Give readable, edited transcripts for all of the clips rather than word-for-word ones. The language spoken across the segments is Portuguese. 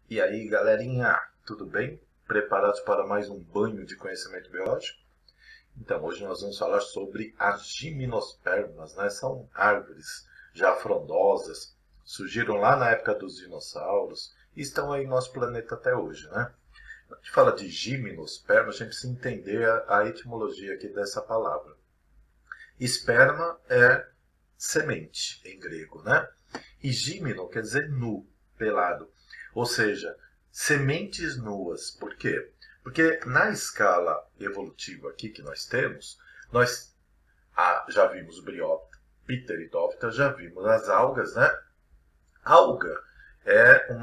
E aí, galerinha, tudo bem? Preparados para mais um banho de conhecimento biológico? Então, hoje nós vamos falar sobre as gimnospermas, né? São árvores já frondosas, surgiram lá na época dos dinossauros e estão aí no nosso planeta até hoje, né? Quando a gente fala de gimnosperma, a gente precisa entender a etimologia aqui dessa palavra. Esperma é semente em grego, né? E gímeno quer dizer nu, pelado. Ou seja, sementes nuas. Por quê? Porque na escala evolutiva aqui que nós temos, nós já vimos briófita, pteridófita, já vimos as algas, né? Alga é um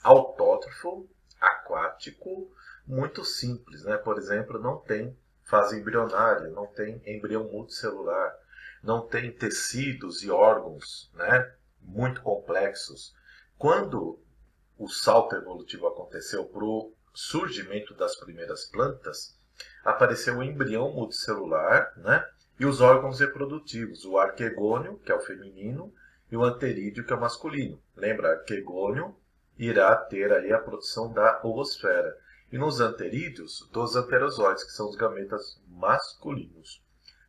autótrofo aquático muito simples, né? Por exemplo, não tem fase embrionária, não tem embrião multicelular, não tem tecidos e órgãos, né, muito complexos. Quando o salto evolutivo aconteceu para o surgimento das primeiras plantas, apareceu o embrião multicelular, né, e os órgãos reprodutivos, o arquegônio, que é o feminino, e o anterídeo, que é o masculino. Lembra, arquegônio irá ter aí a produção da oosfera. E nos anterídeos, dos anterozoides, que são os gametas masculinos.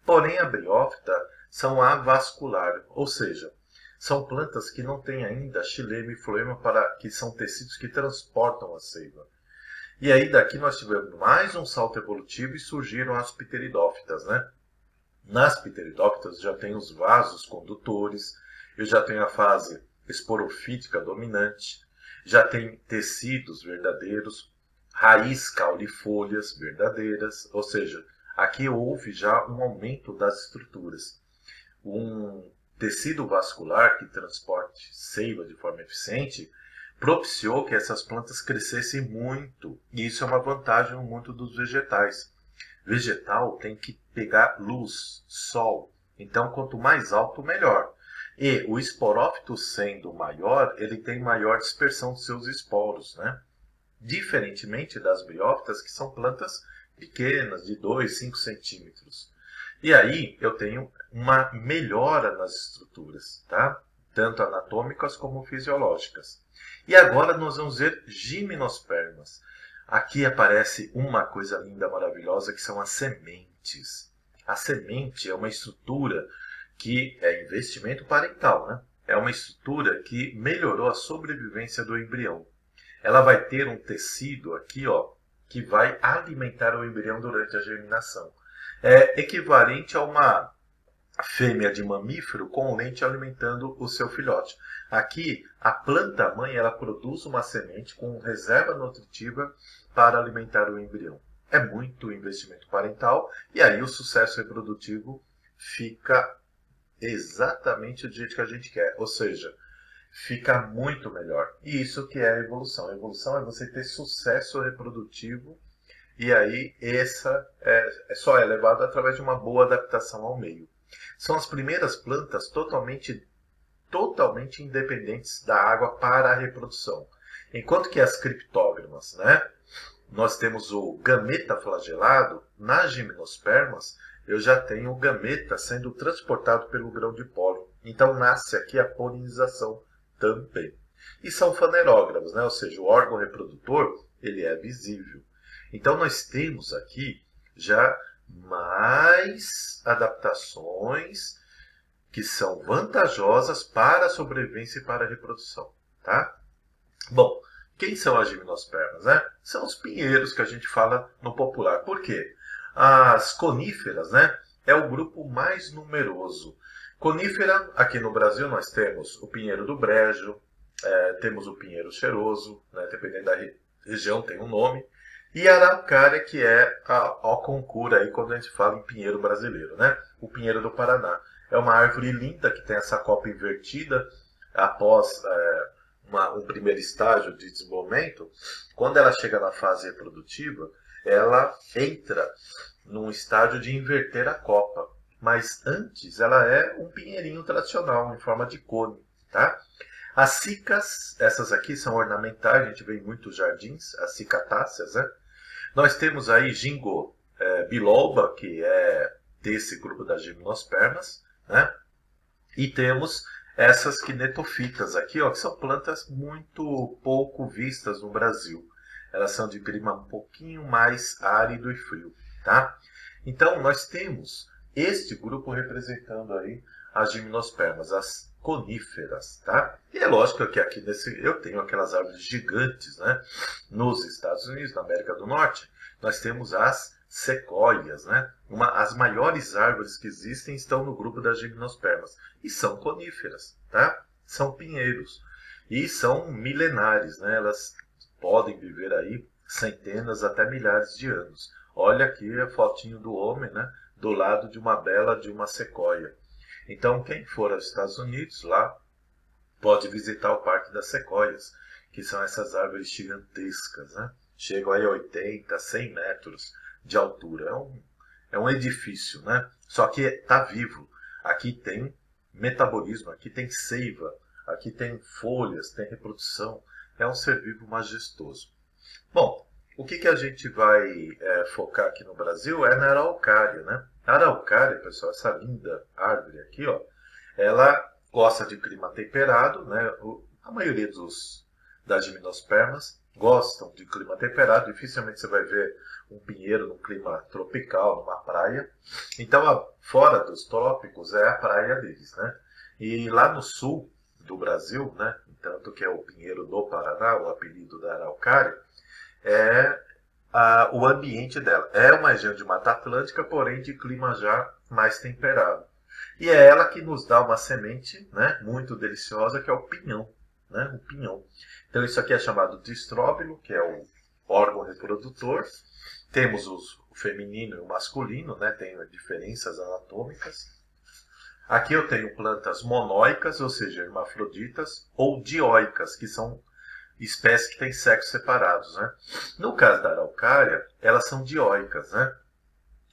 Porém, a briófita são avasculares, ou seja, são plantas que não têm ainda xilema e floema, que são tecidos que transportam a seiva. E aí daqui nós tivemos mais um salto evolutivo e surgiram as pteridófitas, né? Nas pteridófitas já tem os vasos condutores, eu já tenho a fase esporofítica dominante, já tem tecidos verdadeiros, raiz caulifolhas verdadeiras, ou seja, aqui houve já um aumento das estruturas. Um tecido vascular que transporte seiva de forma eficiente propiciou que essas plantas crescessem muito. E isso é uma vantagem no mundo dos vegetais. Vegetal tem que pegar luz, sol. Então, quanto mais alto, melhor. E o esporófito sendo maior, ele tem maior dispersão de seus esporos, né? Diferentemente das briófitas, que são plantas pequenas, de 2, 5 centímetros. E aí eu tenho uma melhora nas estruturas, tá? Tanto anatômicas como fisiológicas. E agora nós vamos ver gimnospermas. Aqui aparece uma coisa linda, maravilhosa, que são as sementes. A semente é uma estrutura que é investimento parental, né? É uma estrutura que melhorou a sobrevivência do embrião. Ela vai ter um tecido aqui, ó, que vai alimentar o embrião durante a germinação. É equivalente a uma fêmea de mamífero com leite alimentando o seu filhote. Aqui, a planta-mãe ela produz uma semente com reserva nutritiva para alimentar o embrião. É muito investimento parental e aí o sucesso reprodutivo fica exatamente do jeito que a gente quer. Ou seja, fica muito melhor. E isso que é a evolução. A evolução é você ter sucesso reprodutivo e aí essa só é levado através de uma boa adaptação ao meio. São as primeiras plantas totalmente independentes da água para a reprodução. Enquanto que as criptógamas, né, nós temos o gameta flagelado, nas gimnospermas eu já tenho o gameta sendo transportado pelo grão de pólen. Então nasce aqui a polinização também. E são fanerógrafos, né? Ou seja, o órgão reprodutor ele é visível. Então nós temos aqui já mais adaptações que são vantajosas para a sobrevivência e para a reprodução, tá? Bom, quem são as gimnospermas, né? São os pinheiros que a gente fala no popular. Por quê? As coníferas, né, é o grupo mais numeroso. Conífera, aqui no Brasil nós temos o pinheiro do brejo, temos o pinheiro cheiroso, né, dependendo da região tem um nome, e a araucária, que é a concura aí quando a gente fala em pinheiro brasileiro, né? O pinheiro do Paraná. É uma árvore linda que tem essa copa invertida após um primeiro estágio de desenvolvimento. Quando ela chega na fase reprodutiva, ela entra num estágio de inverter a copa. Mas antes ela é um pinheirinho tradicional, em forma de cone, tá? As cicas, essas aqui são ornamentais, a gente vê em muitos jardins, as cicatáceas, né? Nós temos aí Ginkgo biloba, que é desse grupo das gimnospermas, né? E temos essas quinetofitas aqui, ó, que são plantas muito pouco vistas no Brasil. Elas são de clima um pouquinho mais árido e frio, tá? Então, nós temos este grupo representando aí as gimnospermas, as coníferas, tá? E é lógico que aqui eu tenho aquelas árvores gigantes, né? Nos Estados Unidos, na América do Norte, nós temos as sequoias, né? As maiores árvores que existem estão no grupo das gimnospermas e são coníferas, tá? São pinheiros e são milenares, né? Elas podem viver aí centenas até milhares de anos. Olha aqui a fotinho do homem, né? Do lado de uma sequoia. Então, quem for aos Estados Unidos, lá, pode visitar o Parque das Sequoias, que são essas árvores gigantescas, né? Chegam aí a 80, 100 metros de altura. É um edifício, né? Só que está vivo. Aqui tem metabolismo, aqui tem seiva, aqui tem folhas, tem reprodução. É um ser vivo majestoso. Bom, o que a gente vai focar aqui no Brasil é na araucária, né? A araucária, pessoal, essa linda árvore aqui, ó, ela gosta de clima temperado, né? A maioria das gimnospermas gostam de clima temperado. Dificilmente você vai ver um pinheiro num clima tropical, numa praia. Então, fora dos trópicos é a praia deles, né? E lá no sul do Brasil, né? Tanto que é o pinheiro do Paraná, o apelido da araucária, é o ambiente dela. É uma região de Mata Atlântica, porém de clima já mais temperado. E é ela que nos dá uma semente, né, muito deliciosa, que é o pinhão, né, o pinhão. Então isso aqui é chamado de estróbilo, que é o órgão reprodutor. Temos o feminino e o masculino, né, tem diferenças anatômicas. Aqui eu tenho plantas monóicas, ou seja, hermafroditas, ou dioicas, que são espécies que têm sexos separados, né? No caso da araucária, elas são dioicas, né?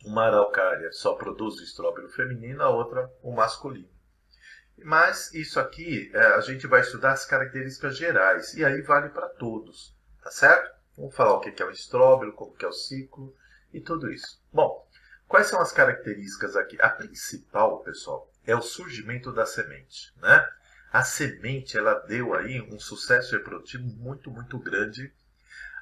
Uma araucária só produz o estróbilo feminino, a outra o masculino. Mas isso aqui, a gente vai estudar as características gerais, e aí vale para todos, tá certo? Vamos falar o que é o estróbilo, como que é o ciclo e tudo isso. Bom, quais são as características aqui? A principal, pessoal, é o surgimento da semente, né? A semente, ela deu aí um sucesso reprodutivo muito, muito grande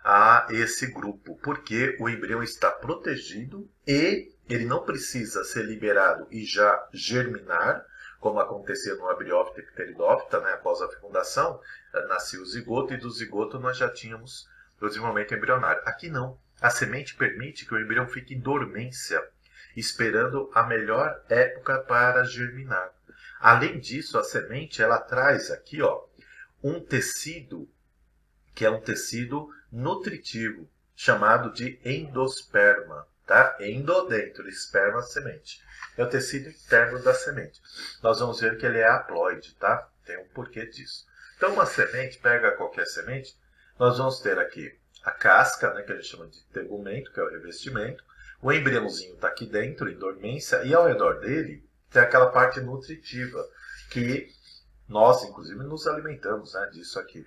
a esse grupo, porque o embrião está protegido e ele não precisa ser liberado e já germinar, como acontecia no abriófita e pteridófita, né? Após a fecundação, nascia o zigoto e do zigoto nós já tínhamos o desenvolvimento embrionário. Aqui não. A semente permite que o embrião fique em dormência, esperando a melhor época para germinar. Além disso, a semente ela traz aqui, ó, um tecido que é um tecido nutritivo, chamado de endosperma, tá? Endo dentro, esperma, semente. É o tecido interno da semente. Nós vamos ver que ele é haploide, tá? Tem um porquê disso. Então, uma semente, pega qualquer semente, nós vamos ter aqui a casca, né, que a gente chama de tegumento, que é o revestimento. O embriãozinho está aqui dentro, em dormência, e ao redor dele tem aquela parte nutritiva, que nós, inclusive, nos alimentamos, né, disso aqui.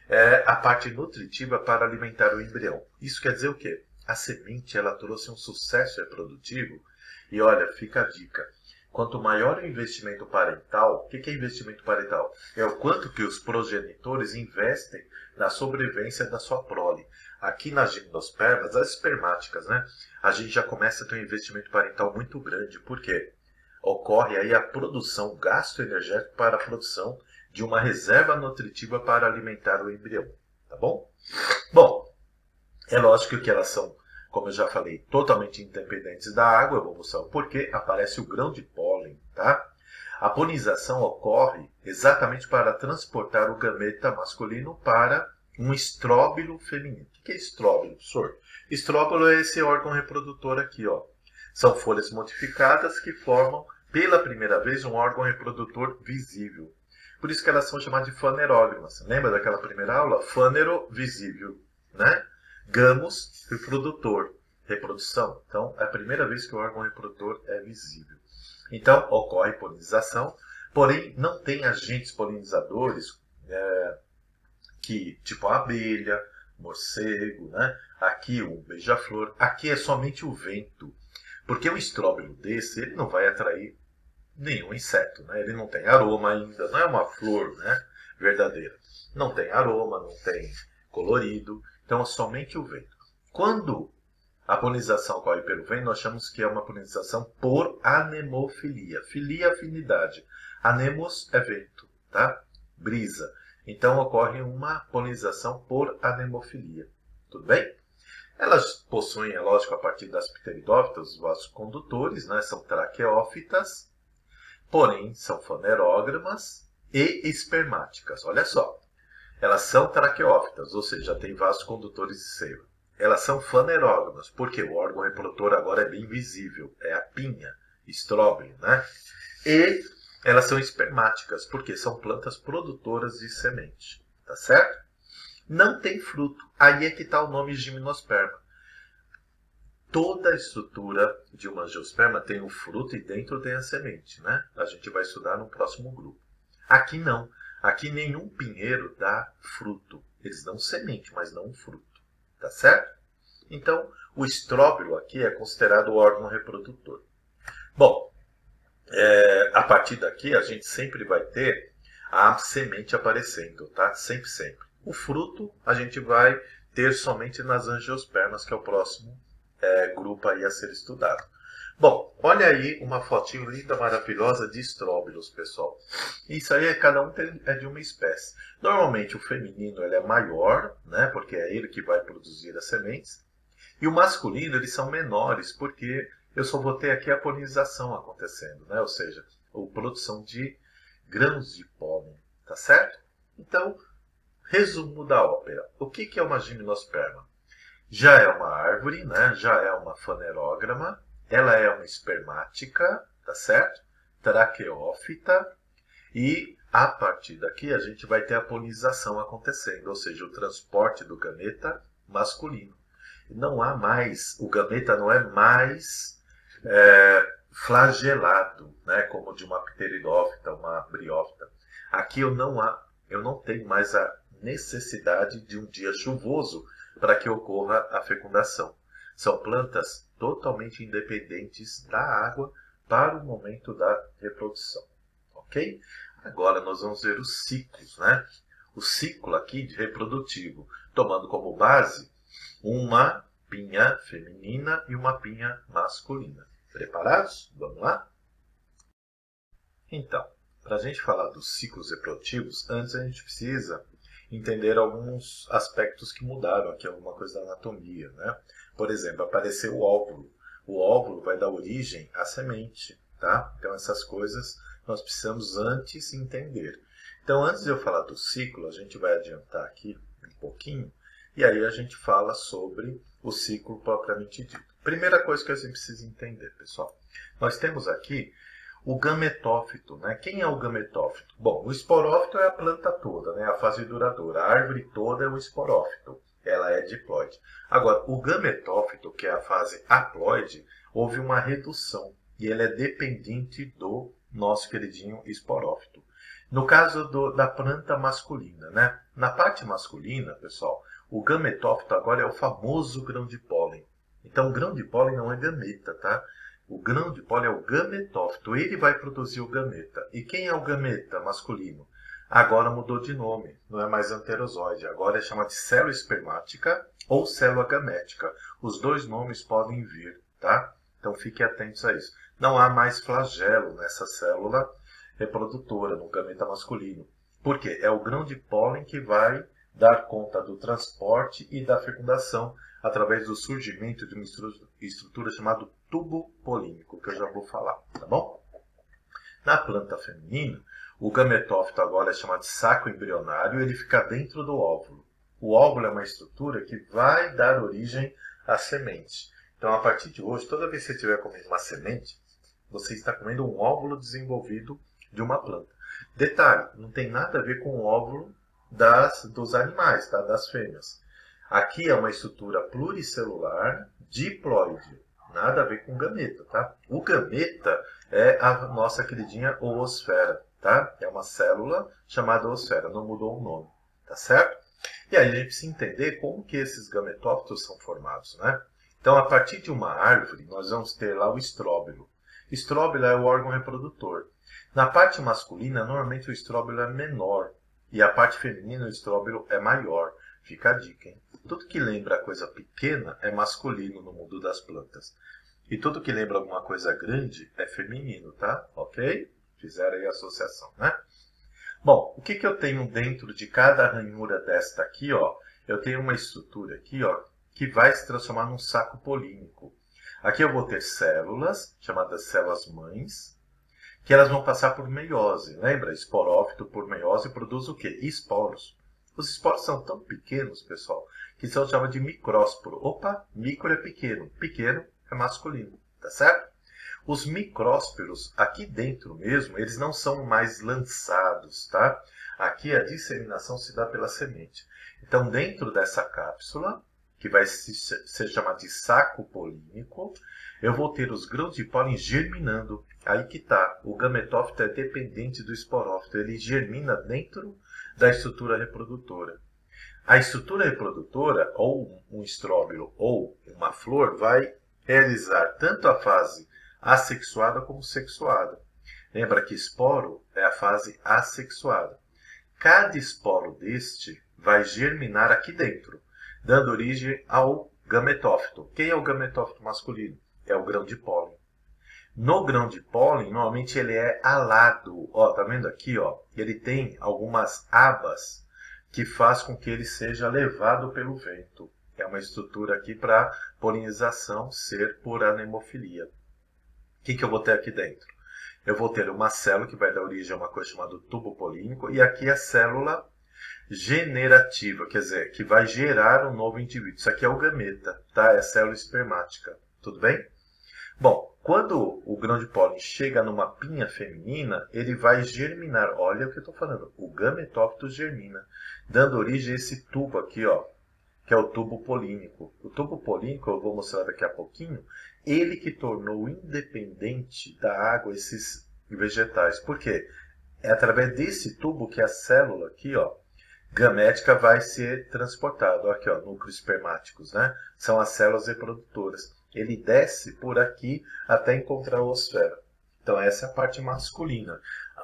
É a parte nutritiva para alimentar o embrião. Isso quer dizer o quê? A semente ela trouxe um sucesso reprodutivo. E olha, fica a dica. Quanto maior o investimento parental, o que é investimento parental? É o quanto que os progenitores investem na sobrevivência da sua prole. Aqui nas gimnospermas, as espermáticas, né? A gente já começa a ter um investimento parental muito grande. Por quê? Ocorre aí a produção, o gasto energético para a produção de uma reserva nutritiva para alimentar o embrião, tá bom? Bom, é lógico que elas são, como eu já falei, totalmente independentes da água. Eu vou mostrar o porquê. Aparece o grão de pólen, tá? A polinização ocorre exatamente para transportar o gameta masculino para um estróbilo feminino. O que é estróbilo, professor? Estróbilo é esse órgão reprodutor aqui, ó. São folhas modificadas que formam, pela primeira vez, um órgão reprodutor visível. Por isso que elas são chamadas de fanerógamas. Lembra daquela primeira aula? Fânero, visível, né? Gamos, reprodutor, reprodução. Então, é a primeira vez que o órgão reprodutor é visível. Então, ocorre polinização, porém, não tem agentes polinizadores tipo a abelha, morcego, né? Aqui o beija-flor. Aqui é somente o vento. Porque um estróbilo desse, ele não vai atrair nenhum inseto, né? Ele não tem aroma ainda, não é uma flor, né, verdadeira. Não tem aroma, não tem colorido, então é somente o vento. Quando a polinização ocorre pelo vento, nós chamamos que é uma polinização por anemofilia. Filia é afinidade. Anemos é vento, tá? Brisa. Então ocorre uma polinização por anemofilia. Tudo bem? Elas possuem, é lógico, a partir das pteridófitas, os vasocondutores, né? São traqueófitas, porém são fanerógramas e espermáticas. Olha só, elas são traqueófitas, ou seja, têm vasocondutores de seiva. Elas são fanerógamas, porque o órgão reprodutor agora é bem visível, é a pinha, estróbilo, né? E elas são espermáticas, porque são plantas produtoras de semente, tá certo? Não tem fruto, aí é que está o nome gimnosperma. Toda a estrutura de uma angiosperma tem o fruto e dentro tem a semente, né? A gente vai estudar no próximo grupo. Aqui não, aqui nenhum pinheiro dá fruto, eles dão semente, mas não fruto. Tá certo? Então, o estróbilo aqui é considerado o órgão reprodutor. Bom, a partir daqui a gente sempre vai ter a semente aparecendo, tá? Sempre, sempre. O fruto a gente vai ter somente nas angiospermas, que é o próximo grupo aí a ser estudado. Bom, olha aí uma fotinho linda, maravilhosa de estróbilos, pessoal. Isso aí, cada um é de uma espécie. Normalmente o feminino ele é maior, né, porque é ele que vai produzir as sementes. E o masculino eles são menores, porque eu só vou ter aqui a polinização acontecendo, né, ou seja, a produção de grãos de pólen, tá certo? Então, resumo da ópera. O que é uma gimnosperma? Já é uma árvore, né, já é uma fanerógrama. Ela é uma espermática, tá certo? Traqueófita. E a partir daqui a gente vai ter a polinização acontecendo, ou seja, o transporte do gameta masculino. Não há mais, o gameta não é mais flagelado, né, como de uma pteridófita, uma briófita. Aqui eu não tenho mais a necessidade de um dia chuvoso para que ocorra a fecundação. São plantas totalmente independentes da água para o momento da reprodução, ok? Agora nós vamos ver os ciclos, né? O ciclo aqui de reprodutivo, tomando como base uma pinha feminina e uma pinha masculina. Preparados? Vamos lá? Então, para a gente falar dos ciclos reprodutivos, antes a gente precisa entender alguns aspectos que mudaram aqui, alguma coisa da anatomia, né? Por exemplo, apareceu o óvulo. O óvulo vai dar origem à semente, tá? Então essas coisas nós precisamos antes entender. Então antes de eu falar do ciclo, a gente vai adiantar aqui um pouquinho, e aí a gente fala sobre o ciclo propriamente dito. Primeira coisa que a gente precisa entender, pessoal. Nós temos aqui o gametófito, né? Quem é o gametófito? Bom, o esporófito é a planta toda, né? A fase duradoura. A árvore toda é o esporófito. Ela é diploide. Agora, o gametófito, que é a fase haploide, houve uma redução. E ele é dependente do nosso queridinho esporófito. No caso da planta masculina, né? Na parte masculina, pessoal, o gametófito agora é o famoso grão de pólen. Então, o grão de pólen não é gameta, tá? O grão de pólen é o gametófito, ele vai produzir o gameta. E quem é o gameta masculino? Agora mudou de nome, não é mais anterozoide, agora é chamado de célula espermática ou célula gamética. Os dois nomes podem vir, tá? Então fiquem atentos a isso. Não há mais flagelo nessa célula reprodutora, no gameta masculino. Por quê? É o grão de pólen que vai dar conta do transporte e da fecundação através do surgimento de uma estrutura chamada tubo polínico, que eu já vou falar, tá bom? Na planta feminina, o gametófito agora é chamado de saco embrionário, ele fica dentro do óvulo. O óvulo é uma estrutura que vai dar origem à semente. Então, a partir de hoje, toda vez que você estiver comendo uma semente, você está comendo um óvulo desenvolvido de uma planta. Detalhe, não tem nada a ver com o óvulo dos animais, tá? Das fêmeas. Aqui é uma estrutura pluricelular diploide, nada a ver com gameta, tá? O gameta é a nossa queridinha oosfera, tá? É uma célula chamada oosfera, não mudou o nome, tá certo? E aí a gente precisa entender como que esses gametófitos são formados, né? Então, a partir de uma árvore, nós vamos ter lá o estróbilo. Estróbilo é o órgão reprodutor. Na parte masculina, normalmente o estróbilo é menor. E a parte feminina, o estróbilo é maior. Fica a dica, hein? Tudo que lembra coisa pequena é masculino no mundo das plantas. E tudo que lembra alguma coisa grande é feminino, tá? Ok? Fizeram aí a associação, né? Bom, o que eu tenho dentro de cada ranhura desta aqui, ó? Eu tenho uma estrutura aqui, ó, que vai se transformar num saco polínico. Aqui eu vou ter células, chamadas células-mães, que elas vão passar por meiose. Lembra? Esporófito por meiose produz o quê? Esporos. Os esporos são tão pequenos, pessoal, que são chamados de micrósporo. Opa, micro é pequeno. Pequeno é masculino, tá certo? Os micrósporos, aqui dentro mesmo, eles não são mais lançados, tá? Aqui a disseminação se dá pela semente. Então, dentro dessa cápsula, que vai ser chamada de saco polínico, eu vou ter os grãos de pólen germinando. Aí que tá, o gametófito é dependente do esporófito, ele germina dentro da estrutura reprodutora. A estrutura reprodutora, ou um estróbilo ou uma flor, vai realizar tanto a fase assexuada como sexuada. Lembra que esporo é a fase assexuada. Cada esporo deste vai germinar aqui dentro, dando origem ao gametófito. Quem é o gametófito masculino? É o grão de pólen. No grão de pólen, normalmente ele é alado. Ó, tá vendo aqui, ó? Ele tem algumas abas que faz com que ele seja levado pelo vento. É uma estrutura aqui para polinização ser por anemofilia. O que eu vou ter aqui dentro? Eu vou ter uma célula que vai dar origem a uma coisa chamada tubo polínico, e aqui a célula generativa, quer dizer, que vai gerar um novo indivíduo. Isso aqui é o gameta, tá? É a célula espermática. Tudo bem? Bom, quando o grão de pólen chega numa pinha feminina, ele vai germinar. Olha o que eu estou falando. O gametófito germina, dando origem a esse tubo aqui, ó, que é o tubo polínico. O tubo polínico, eu vou mostrar daqui a pouquinho, ele que tornou independente da água esses vegetais. Por quê? É através desse tubo que a célula aqui, ó, gamética vai ser transportada. Aqui, ó, núcleos espermáticos, né? São as células reprodutoras. Ele desce por aqui até encontrar a oosfera. Então, essa é a parte masculina.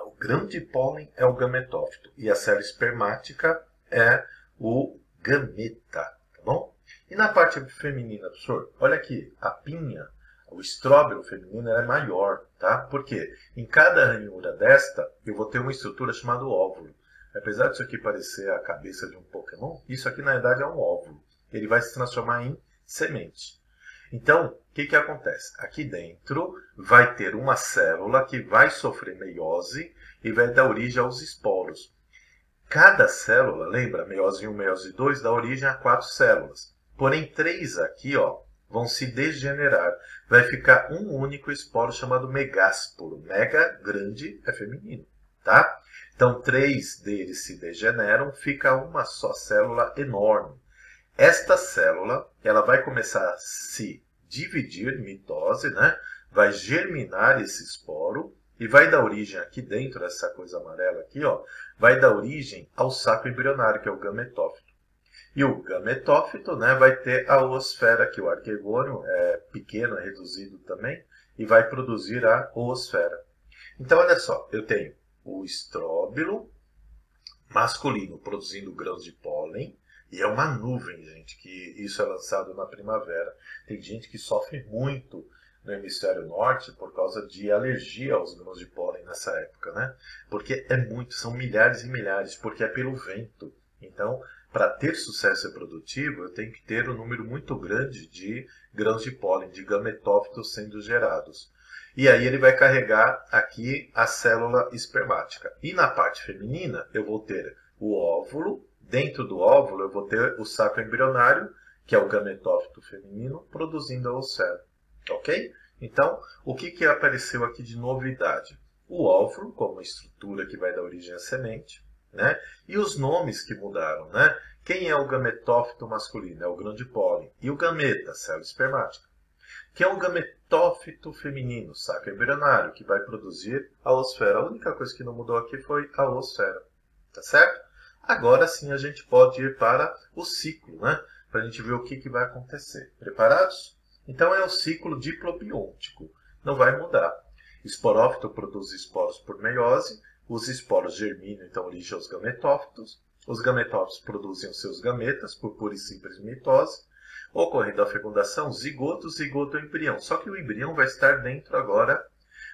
O grão de pólen é o gametófito e a célula espermática é o gameta, tá bom? E na parte feminina, professor, olha aqui, a pinha, o estróbilo feminino é maior, tá? Por quê? Em cada ranhura desta, eu vou ter uma estrutura chamada óvulo. Apesar disso aqui parecer a cabeça de um Pokémon, isso aqui na verdade é um óvulo. Ele vai se transformar em semente. Então, o que acontece? Aqui dentro vai ter uma célula que vai sofrer meiose e vai dar origem aos esporos. Cada célula, lembra, meiose 1, meiose 2, dá origem a 4 células. Porém, 3 aqui, ó, vão se degenerar. Vai ficar um único esporo chamado megásporo. Mega, grande, é feminino, tá? Então, 3 deles se degeneram, fica uma só célula enorme. Esta célula, ela vai começar a se dividir, mitose, né? Vai germinar esse esporo e vai dar origem aqui dentro, essa coisa amarela aqui, ó, vai dar origem ao saco embrionário, que é o gametófito. E o gametófito, né, vai ter a oosfera aqui, o arquegônio é pequeno, é reduzido também, e vai produzir a oosfera. Então, olha só, eu tenho o estróbilo masculino produzindo grãos de pólen, e é uma nuvem, gente, que isso é lançado na primavera. Tem gente que sofre muito no hemisfério norte por causa de alergia aos grãos de pólen nessa época, né? Porque é muito, são milhares e milhares, porque é pelo vento. Então, para ter sucesso reprodutivo, eu tenho que ter um número muito grande de grãos de pólen, de gametófitos sendo gerados. E aí ele vai carregar aqui a célula espermática. E na parte feminina, eu vou ter o óvulo. Dentro do óvulo, eu vou ter o saco embrionário, que é o gametófito feminino, produzindo a oosfera. Ok? Então, o que apareceu aqui de novidade? O óvulo, como estrutura que vai dar origem à semente, né? E os nomes que mudaram, né? Quem é o gametófito masculino? É o grão de pólen. E o gameta, célula espermática. Quem é o gametófito feminino? Saco embrionário, que vai produzir a oosfera. A única coisa que não mudou aqui foi a oosfera. Tá certo? Agora sim a gente pode ir para o ciclo, né? Para a gente ver o que vai acontecer. Preparados? Então é o ciclo diplobiontico. Não vai mudar. O esporófito produz esporos por meiose, os esporos germinam e dão origem aos gametófitos, os gametófitos produzem os seus gametas por pura e simples mitose, ocorrendo a fecundação, zigoto, zigoto ou embrião. Só que o embrião vai estar dentro agora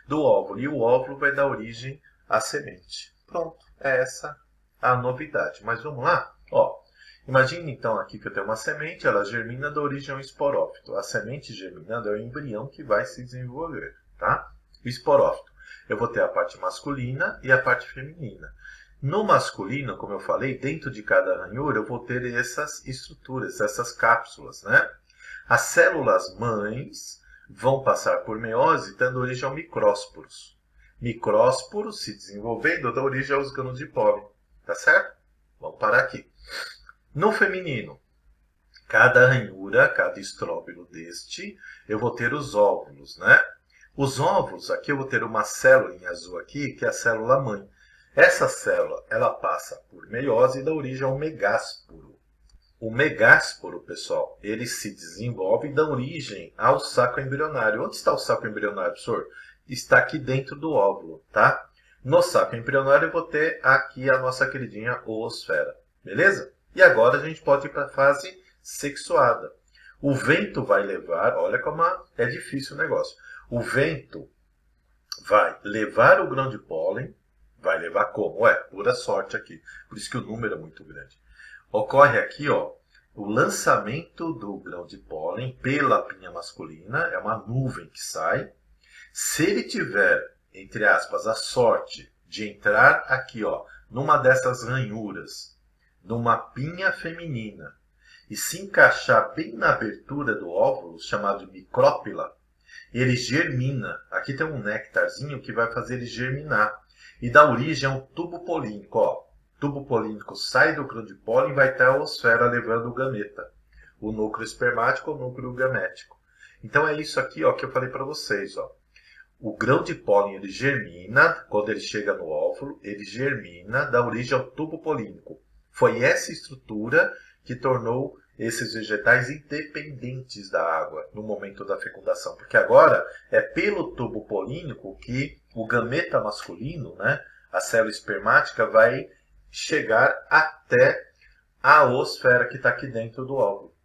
do óvulo, e o óvulo vai dar origem à semente. Pronto, é essa a novidade. Mas vamos lá? Ó, imagine então aqui que eu tenho uma semente, ela germina, dá origem ao esporófito. A semente germinando é o embrião que vai se desenvolver, tá? O esporófito. Eu vou ter a parte masculina e a parte feminina. No masculino, como eu falei, dentro de cada ranhura eu vou ter essas estruturas, essas cápsulas, né? As células mães vão passar por meiose, dando origem ao micrósporos. Micrósporos se desenvolvendo, dá origem aos grãos de pólen. Tá certo? Vamos parar aqui. No feminino, cada ranhura, cada estróbilo deste, eu vou ter os óvulos, né? Os óvulos, aqui eu vou ter uma célula em azul aqui, que é a célula mãe. Essa célula, ela passa por meiose e dá origem ao megásporo. O megásporo, pessoal, ele se desenvolve e dá origem ao saco embrionário. Onde está o saco embrionário, professor? Está aqui dentro do óvulo, tá? No saco embrionário eu vou ter aqui a nossa queridinha oosfera, beleza? E agora a gente pode ir para a fase sexuada. O vento vai levar, olha como é difícil o negócio. O vento vai levar o grão de pólen, vai levar como? Pura sorte aqui, por isso que o número é muito grande. Ocorre aqui, ó, o lançamento do grão de pólen pela pinha masculina, é uma nuvem que sai. Se ele tiver, entre aspas, a sorte de entrar aqui, ó, numa dessas ranhuras, numa pinha feminina, e se encaixar bem na abertura do óvulo, chamado micrópila, ele germina. Aqui tem um néctarzinho que vai fazer ele germinar e dá origem a um tubo polínico. Ó. O tubo polínico sai do grão de pólen e vai até a oosfera levando o gameta. O núcleo espermático ou o núcleo gamético. Então é isso aqui, ó, que eu falei para vocês. Ó. O grão de pólen ele germina, quando ele chega no óvulo, ele germina, dá origem ao tubo polínico. Foi essa estrutura que tornou esses vegetais independentes da água no momento da fecundação. Porque agora é pelo tubo polínico que o gameta masculino, né, a célula espermática, vai chegar até a oosfera que está aqui dentro do óvulo,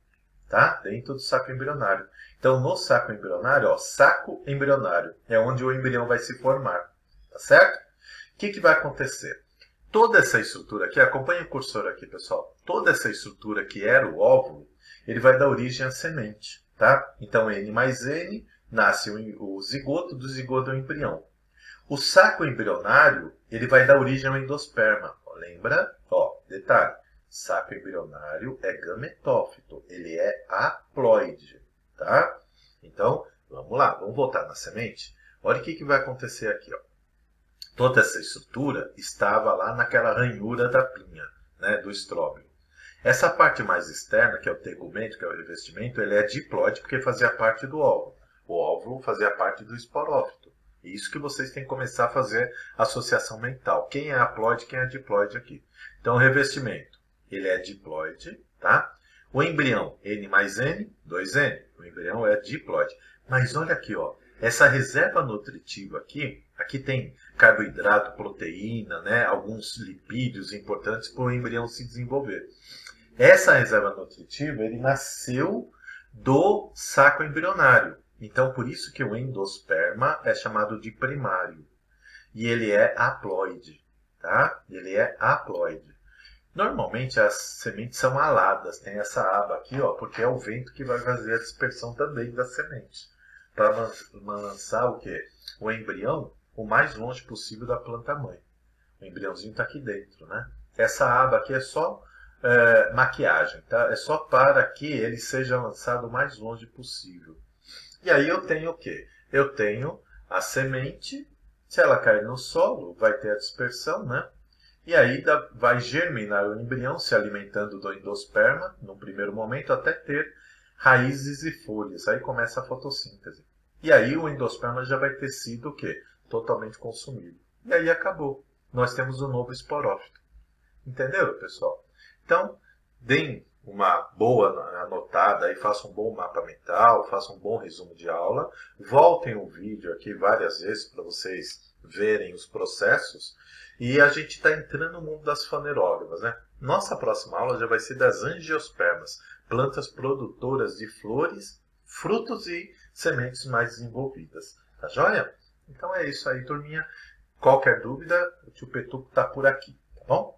tá? Dentro do saco embrionário. Então, no saco embrionário, ó, saco embrionário, é onde o embrião vai se formar, tá certo? O que vai acontecer? Toda essa estrutura aqui, acompanha o cursor aqui, pessoal. Toda essa estrutura que era o óvulo, ele vai dar origem à semente, tá? Então, N mais N, nasce o zigoto, do zigoto ao embrião. O saco embrionário, ele vai dar origem ao endosperma. Ó, lembra? Ó, detalhe, saco embrionário é gametófito, ele é haploide, tá? Então, vamos lá, vamos voltar na semente. Olha o que vai acontecer aqui, ó. Toda essa estrutura estava lá naquela ranhura da pinha, né, do estróbilo. Essa parte mais externa, que é o tegumento, que é o revestimento, ele é diploide porque fazia parte do óvulo. O óvulo fazia parte do esporófito. E isso que vocês têm que começar a fazer associação mental. Quem é haploide, quem é diploide aqui. Então, o revestimento, ele é diploide, tá? O embrião, N mais N, 2N. O embrião é diploide. Mas olha aqui, ó. Essa reserva nutritiva aqui tem carboidrato, proteína, né, alguns lipídios importantes para o embrião se desenvolver. Essa reserva nutritiva, ele nasceu do saco embrionário. Então, por isso que o endosperma é chamado de primário. E ele é haploide, tá? Ele é haploide. Normalmente as sementes são aladas, tem essa aba aqui, ó, porque é o vento que vai fazer a dispersão também da semente. Para lançar o quê? O embrião o mais longe possível da planta-mãe. O embriãozinho está aqui dentro, né? Essa aba aqui é só maquiagem, tá? É só para que ele seja lançado o mais longe possível. E aí eu tenho o quê? Eu tenho a semente, se ela cair no solo, vai ter a dispersão, né? E aí vai germinar o embrião se alimentando do endosperma, no primeiro momento, até ter raízes e folhas. Aí começa a fotossíntese. E aí o endosperma já vai ter sido o quê? Totalmente consumido. E aí acabou. Nós temos um novo esporófito. Entenderam, pessoal? Então, deem uma boa anotada, e façam um bom mapa mental, façam um bom resumo de aula. Voltem o vídeo aqui várias vezes para vocês verem os processos. E a gente está entrando no mundo das fanerógamas, né? Nossa próxima aula já vai ser das angiospermas, plantas produtoras de flores, frutos e sementes mais desenvolvidas. Tá joia? Então é isso aí, turminha. Qualquer dúvida, o tio Petuco está por aqui, tá bom?